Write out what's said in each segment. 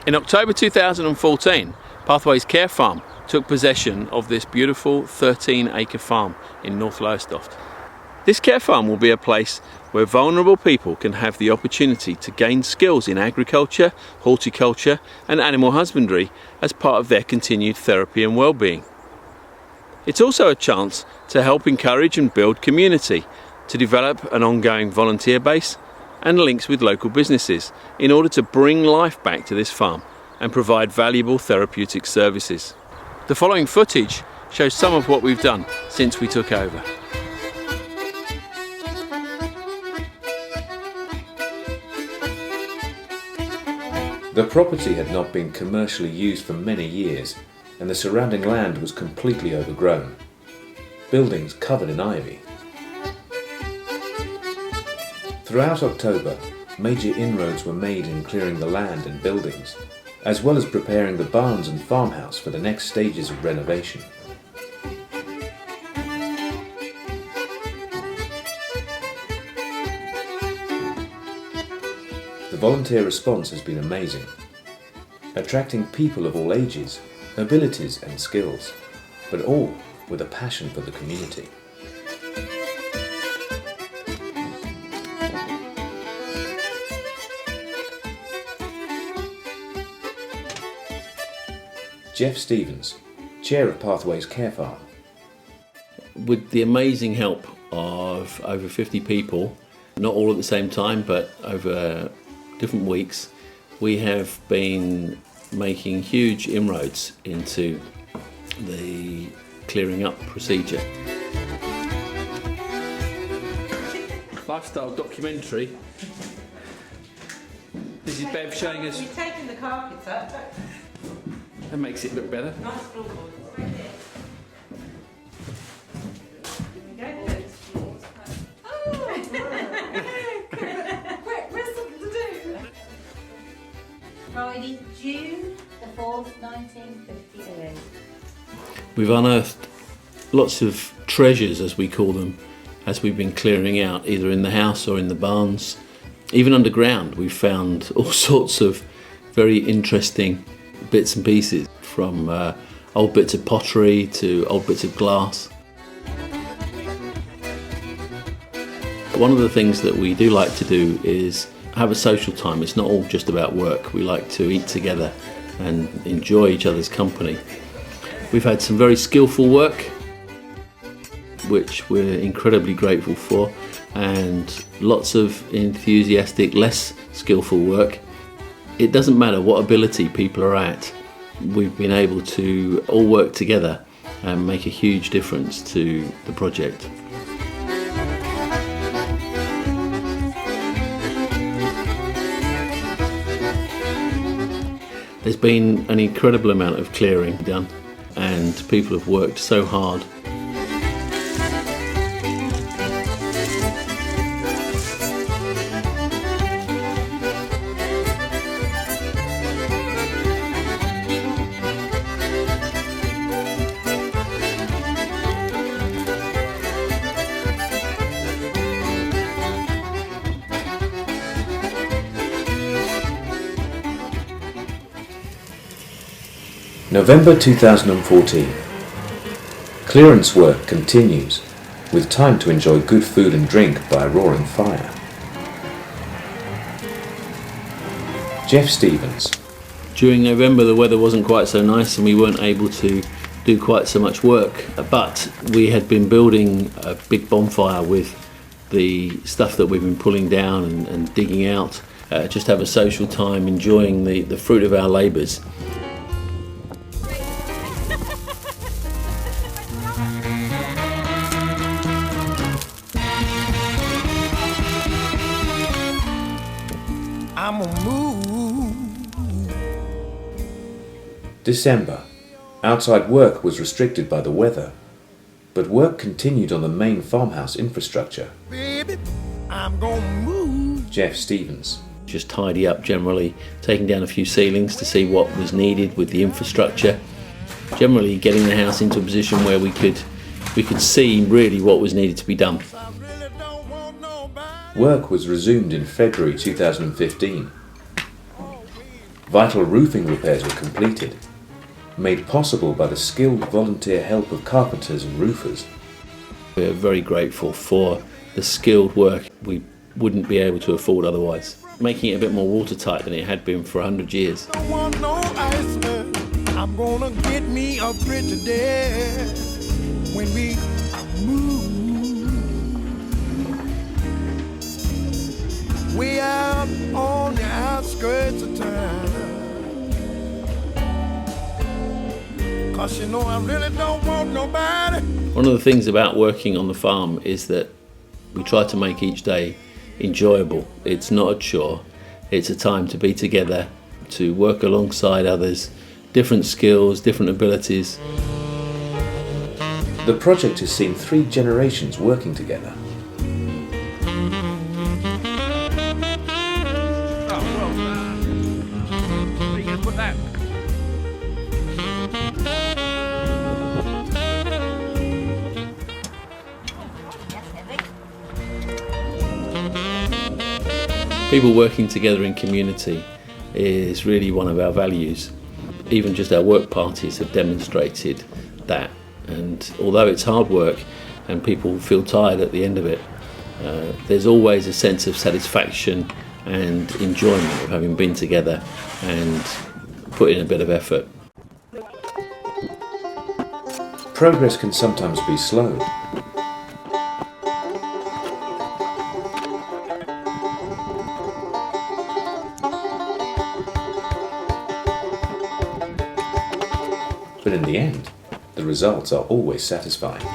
In October 2014, Pathways Care Farm took possession of this beautiful 13-acre farm in North Lowestoft. This care farm will be a place where vulnerable people can have the opportunity to gain skills in agriculture, horticulture and animal husbandry as part of their continued therapy and well-being. It's also a chance to help encourage and build community, to develop an ongoing volunteer base and links with local businesses in order to bring life back to this farm and provide valuable therapeutic services. The following footage shows some of what we've done since we took over. The property had not been commercially used for many years, and the surrounding land was completely overgrown. Buildings covered in ivy. Throughout October, major inroads were made in clearing the land and buildings, as well as preparing the barns and farmhouse for the next stages of renovation. The volunteer response has been amazing, attracting people of all ages, abilities and skills, but all with a passion for the community. Jeff Stevens, Chair of Pathways Care Farm. With the amazing help of over 50 people, not all at the same time, but over different weeks, we have been making huge inroads into the clearing up procedure. Lifestyle documentary. This is Bev showing us. We've taken the carpets up. That makes it look better. Nice floorboards. Right here. Where's something to do? Friday, June the 4th, 1958. We've unearthed lots of treasures, as we call them, as we've been clearing out, either in the house or in the barns. Even underground, we've found all sorts of very interesting bits and pieces, from old bits of pottery to old bits of glass. One of the things that we do like to do is have a social time. It's not all just about work. We like to eat together and enjoy each other's company. We've had some very skillful work, which we're incredibly grateful for, and lots of enthusiastic, less skillful work. It doesn't matter what ability people are at, we've been able to all work together and make a huge difference to the project. There's been an incredible amount of clearing done, and people have worked so hard. November 2014. Clearance work continues, with time to enjoy good food and drink by a roaring fire. Jeff Stevens. During November the weather wasn't quite so nice and we weren't able to do quite so much work, but we had been building a big bonfire with the stuff that we've been pulling down and digging out, just have a social time enjoying the fruit of our labours. December. Outside work was restricted by the weather, but work continued on the main farmhouse infrastructure. Baby, I'm gonna move. Jeff Stevens. Just tidy up generally, taking down a few ceilings to see what was needed with the infrastructure. Generally getting the house into a position where we could see really what was needed to be done. Work was resumed in February 2015. Vital roofing repairs were completed, made possible by the skilled volunteer help of carpenters and roofers. We're very grateful for the skilled work we wouldn't be able to afford otherwise, making it a bit more watertight than it had been for 100 years. Don't want no iceberg. I'm gonna get me a bridge there when we move. Way out on the outskirts of town. 'Cause you know I really don't want nobody. One of the things about working on the farm is that we try to make each day enjoyable. It's not a chore, it's a time to be together, to work alongside others, different skills, different abilities. The project has seen 3 generations working together. People working together in community is really one of our values. Even just our work parties have demonstrated that. And although it's hard work and people feel tired at the end of it, there's always a sense of satisfaction and enjoyment of having been together and put in a bit of effort. Progress can sometimes be slow. But in the end, the results are always satisfying.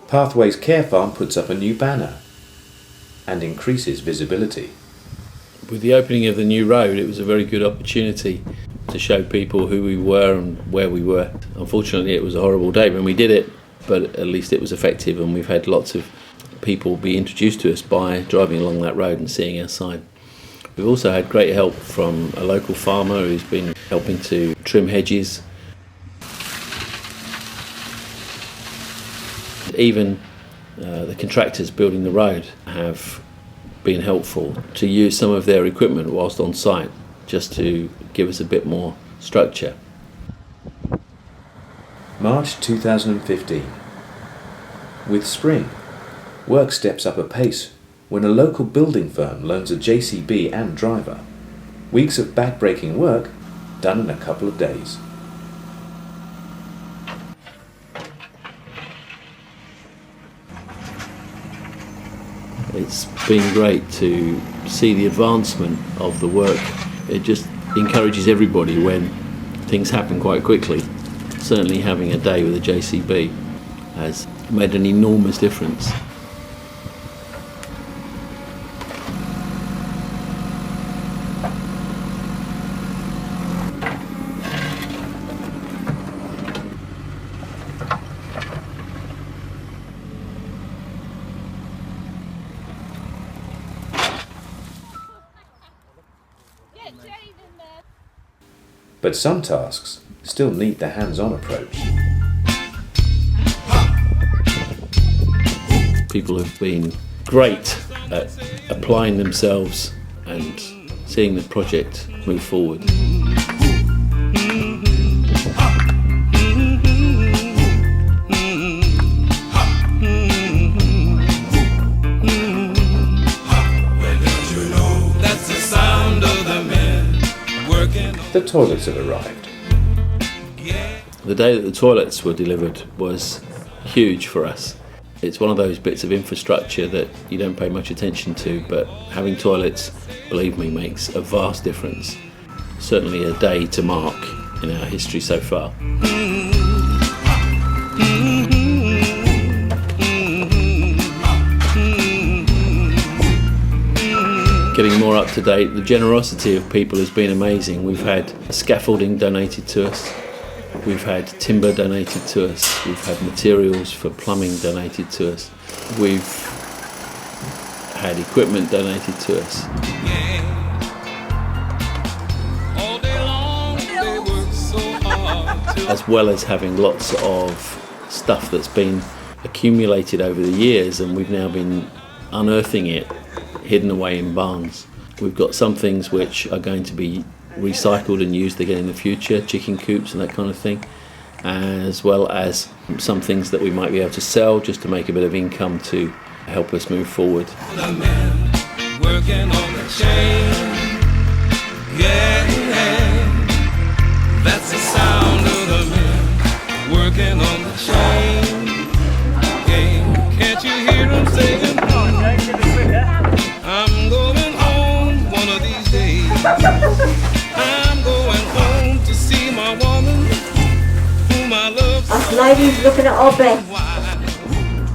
Pathways Care Farm puts up a new banner and increases visibility. With the opening of the new road, it was a very good opportunity to show people who we were and where we were. Unfortunately, it was a horrible day when we did it, but at least it was effective, and we've had lots of people be introduced to us by driving along that road and seeing our sign. We've also had great help from a local farmer who's been helping to trim hedges. Even the contractors building the road have been helpful to use some of their equipment whilst on site, just to give us a bit more structure. March 2015. With spring, work steps up a pace when a local building firm loans a JCB and driver. Weeks of back-breaking work done in a couple of days. It's been great to see the advancement of the work. It just encourages everybody when things happen quite quickly. Certainly having a day with a JCB has made an enormous difference. But some tasks still need the hands-on approach. People have been great at applying themselves and seeing the project move forward. the toilets have arrived. The day that the toilets were delivered was huge for us. It's one of those bits of infrastructure that you don't pay much attention to, but having toilets, believe me, makes a vast difference. Certainly a day to mark in our history so far. Getting more up to date, the generosity of people has been amazing. We've had scaffolding donated to us, we've had timber donated to us, we've had materials for plumbing donated to us, we've had equipment donated to us. As well as having lots of stuff that's been accumulated over the years, and we've now been unearthing it, hidden away in barns. We've got some things which are going to be recycled and used again in the future, chicken coops and that kind of thing, as well as some things that we might be able to sell just to make a bit of income to help us move forward. The men working on the chain, yeah, that's the sound of the men working on the chain, yeah. Can't you hear them saying, I'm going home one of these days. I'm going home to see my woman whom I love so. Us ladies looking at our bed. Why?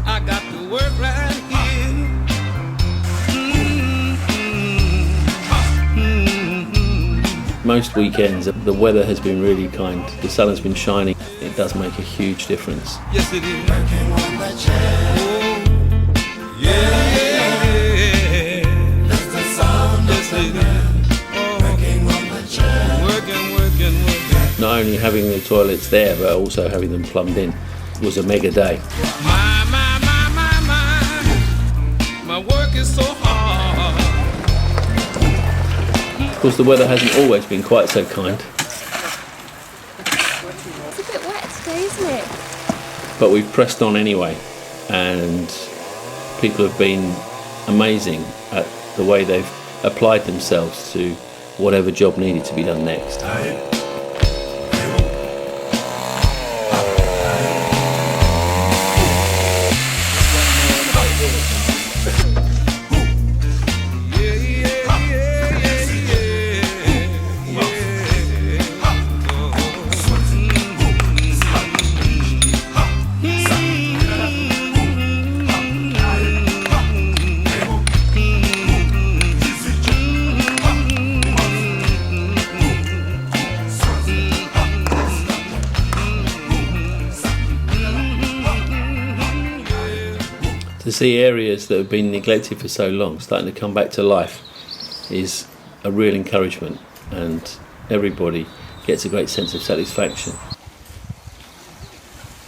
I got to work right here. Most weekends the weather has been really kind, the sun has been shining, it does make a huge difference. Yes it is. Oh, yeah. That's the sound. Yes it is. Oh, working. Not only having the toilets there but also having them plumbed in was a mega day. My work is so hard. Of course the weather hasn't always been quite so kind, It's a bit wet today, isn't it? but we've pressed on anyway, and people have been amazing at the way they've applied themselves to whatever job needed to be done next. To see areas that have been neglected for so long starting to come back to life is a real encouragement, and everybody gets a great sense of satisfaction.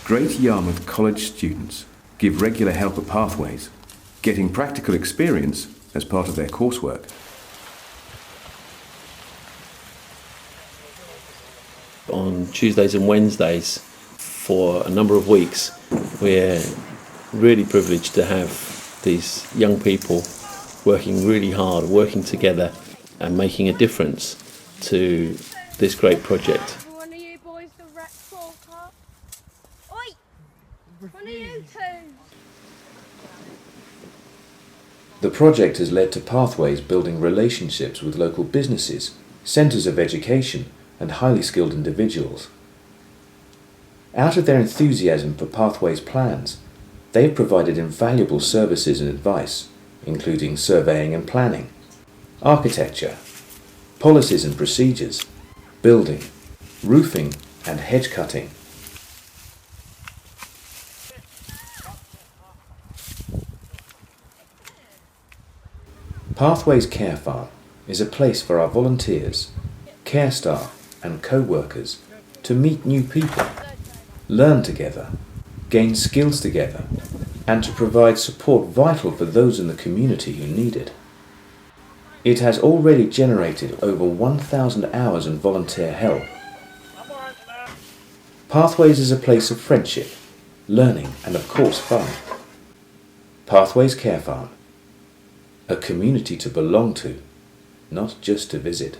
Great Yarmouth College students give regular help at Pathways, getting practical experience as part of their coursework. On Tuesdays and Wednesdays for a number of weeks we're really privileged to have these young people working really hard, working together and making a difference to this great project. One of you boys the wreck walker. Oi! One of you two. The project has led to Pathways building relationships with local businesses, centres of education and highly skilled individuals. Out of their enthusiasm for Pathways plans, they have provided invaluable services and advice, including surveying and planning, architecture, policies and procedures, building, roofing and hedge cutting. Pathways Care Farm is a place for our volunteers, care staff and co-workers to meet new people, learn together, gain skills together, and to provide support vital for those in the community who need it. It has already generated over 1,000 hours in volunteer help. Pathways is a place of friendship, learning and of course fun. Pathways Care Farm, a community to belong to, not just to visit.